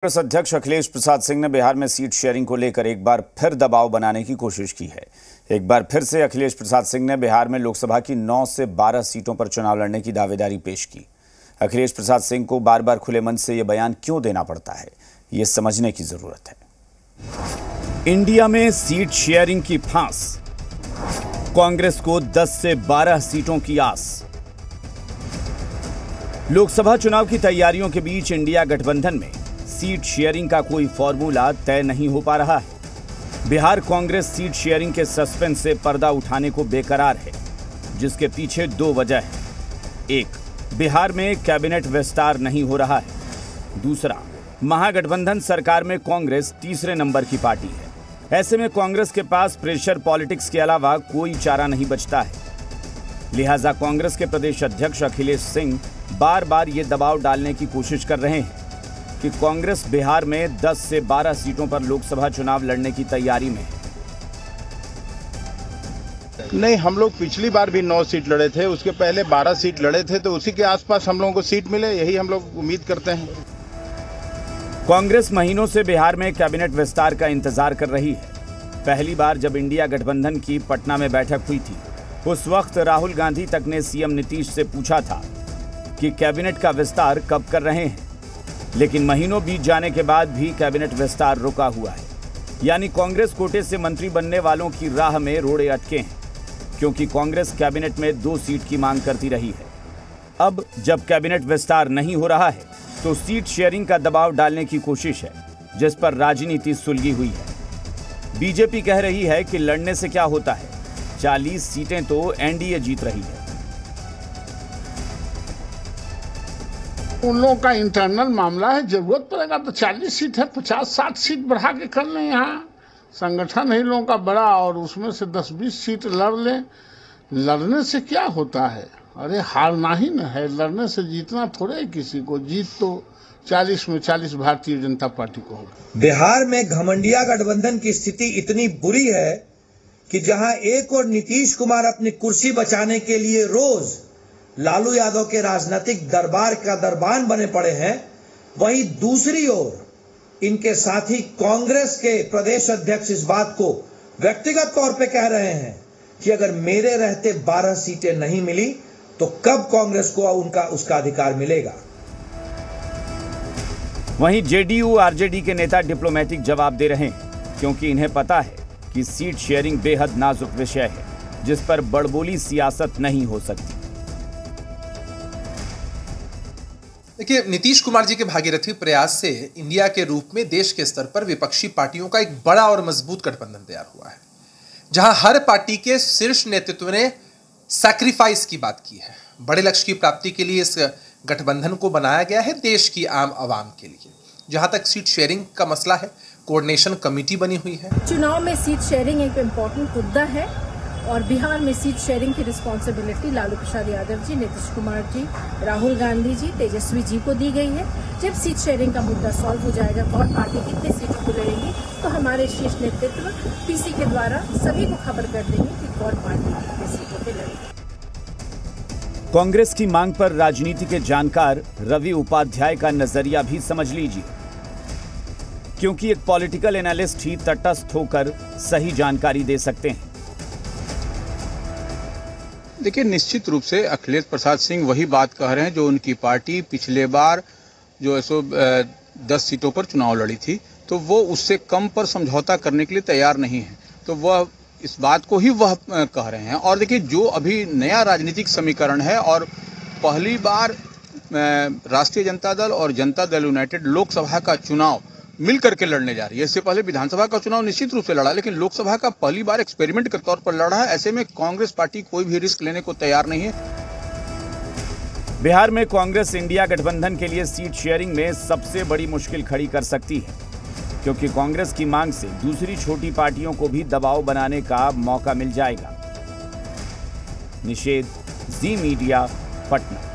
कांग्रेस अध्यक्ष अखिलेश प्रसाद सिंह ने बिहार में सीट शेयरिंग को लेकर एक बार फिर दबाव बनाने की कोशिश की है। एक बार फिर से अखिलेश प्रसाद सिंह ने बिहार में लोकसभा की 9 से 12 सीटों पर चुनाव लड़ने की दावेदारी पेश की। अखिलेश प्रसाद सिंह को बार बार खुले मन से यह बयान क्यों देना पड़ता है, ये समझने की जरूरत है। इंडिया में सीट शेयरिंग की फांस, कांग्रेस को 10 से 12 सीटों की आस। लोकसभा चुनाव की तैयारियों के बीच इंडिया गठबंधन में सीट शेयरिंग का कोई फॉर्मूला तय नहीं हो पा रहा है। बिहार कांग्रेस सीट शेयरिंग के सस्पेंस से पर्दा उठाने को बेकरार है, जिसके पीछे दो वजह है। एक, बिहार में कैबिनेट विस्तार नहीं हो रहा है। दूसरा, महागठबंधन सरकार में कांग्रेस तीसरे नंबर की पार्टी है। ऐसे में कांग्रेस के पास प्रेशर पॉलिटिक्स के अलावा कोई चारा नहीं बचता है। लिहाजा कांग्रेस के प्रदेश अध्यक्ष अखिलेश सिंह बार बार ये दबाव डालने की कोशिश कर रहे हैं कि कांग्रेस बिहार में 10 से 12 सीटों पर लोकसभा चुनाव लड़ने की तैयारी में है। नहीं, हम लोग पिछली बार भी 9 सीट लड़े थे, उसके पहले 12 सीट लड़े थे, तो उसी के आसपास हम लोगों को सीट मिले, यही हम लोग उम्मीद करते हैं। कांग्रेस महीनों से बिहार में कैबिनेट विस्तार का इंतजार कर रही है। पहली बार जब इंडिया गठबंधन की पटना में बैठक हुई थी, उस वक्त राहुल गांधी तक ने सीएम नीतीश से पूछा था कि कैबिनेट का विस्तार कब कर रहे हैं, लेकिन महीनों बीत जाने के बाद भी कैबिनेट विस्तार रुका हुआ है। यानी कांग्रेस कोटे से मंत्री बनने वालों की राह में रोड़े अटके हैं, क्योंकि कांग्रेस कैबिनेट में 2 सीट की मांग करती रही है। अब जब कैबिनेट विस्तार नहीं हो रहा है, तो सीट शेयरिंग का दबाव डालने की कोशिश है, जिस पर राजनीति सुलगी हुई है। बीजेपी कह रही है कि लड़ने से क्या होता है, 40 सीटें तो एनडीए जीत रही है। उन लोगों का इंटरनल मामला है, जरूरत पड़ेगा तो 40 सीट है, 50-60 सीट बढ़ा के कर लें। यहाँ संगठन है लोगों का बड़ा, और उसमें से 10-20 सीट लड़ लें। लड़ने से क्या होता है? अरे हारना ही न है, लड़ने से जीतना थोड़े है किसी को। जीत तो 40 में 40 भारतीय जनता पार्टी को होगी। बिहार में घमंडिया गठबंधन की स्थिति इतनी बुरी है कि जहां एक और नीतीश कुमार अपनी कुर्सी बचाने के लिए रोज लालू यादव के राजनीतिक दरबार का दरबान बने पड़े हैं, वहीं दूसरी ओर इनके साथी कांग्रेस के प्रदेश अध्यक्ष इस बात को व्यक्तिगत तौर पे कह रहे हैं कि अगर मेरे रहते 12 सीटें नहीं मिली तो कब कांग्रेस को उसका अधिकार मिलेगा। वहीं जेडीयू आरजेडी के नेता डिप्लोमेटिक जवाब दे रहे हैं, क्योंकि इन्हें पता है कि सीट शेयरिंग बेहद नाजुक विषय है, जिस पर बड़बोली सियासत नहीं हो सकती। देखिए, नीतीश कुमार जी के भागीरथी प्रयास से इंडिया के रूप में देश के स्तर पर विपक्षी पार्टियों का एक बड़ा और मजबूत गठबंधन तैयार हुआ है, जहां हर पार्टी के शीर्ष नेतृत्व ने सैक्रिफाइस की बात की है। बड़े लक्ष्य की प्राप्ति के लिए इस गठबंधन को बनाया गया है, देश की आम आवाम के लिए। जहां तक सीट शेयरिंग का मसला है, कोऑर्डिनेशन कमेटी बनी हुई है। चुनाव में सीट शेयरिंग एक इम्पोर्टेंट मुद्दा है, और बिहार में सीट शेयरिंग की रिस्पॉन्सिबिलिटी लालू प्रसाद यादव जी, नीतीश कुमार जी, राहुल गांधी जी, तेजस्वी जी को दी गई है। जब सीट शेयरिंग का मुद्दा सॉल्व हो जाएगा, कौन पार्टी कितने सीटों को लड़ेगी, तो हमारे शीर्ष नेतृत्व पीसी के द्वारा सभी को खबर कर देंगे कि कौन पार्टी कितने सीटों पर लड़ेगी। कांग्रेस की मांग पर राजनीति के जानकार रवि उपाध्याय का नजरिया भी समझ लीजिए, क्योंकि एक पॉलिटिकल एनालिस्ट ही तटस्थ होकर सही जानकारी दे सकते हैं। देखिए, निश्चित रूप से अखिलेश प्रसाद सिंह वही बात कह रहे हैं जो उनकी पार्टी पिछले बार जो 10 सीटों पर चुनाव लड़ी थी, तो वो उससे कम पर समझौता करने के लिए तैयार नहीं है। तो वह इस बात को ही वह कह रहे हैं। और देखिए, जो अभी नया राजनीतिक समीकरण है, और पहली बार राष्ट्रीय जनता दल और जनता दल यूनाइटेड लोकसभा का चुनाव मिल करके लड़ने जा रही है। इससे पहले विधानसभा का चुनाव निश्चित रूप से लड़ा, लेकिन लोकसभा का पहली बार एक्सपेरिमेंट के तौर पर लड़ा है। ऐसे में कांग्रेस पार्टी कोई भी रिस्क लेने को तैयार नहीं है। बिहार में कांग्रेस इंडिया गठबंधन के लिए सीट शेयरिंग में सबसे बड़ी मुश्किल खड़ी कर सकती है, क्योंकि कांग्रेस की मांग से दूसरी छोटी पार्टियों को भी दबाव बनाने का मौका मिल जाएगा। निषेध, जी मीडिया, पटना।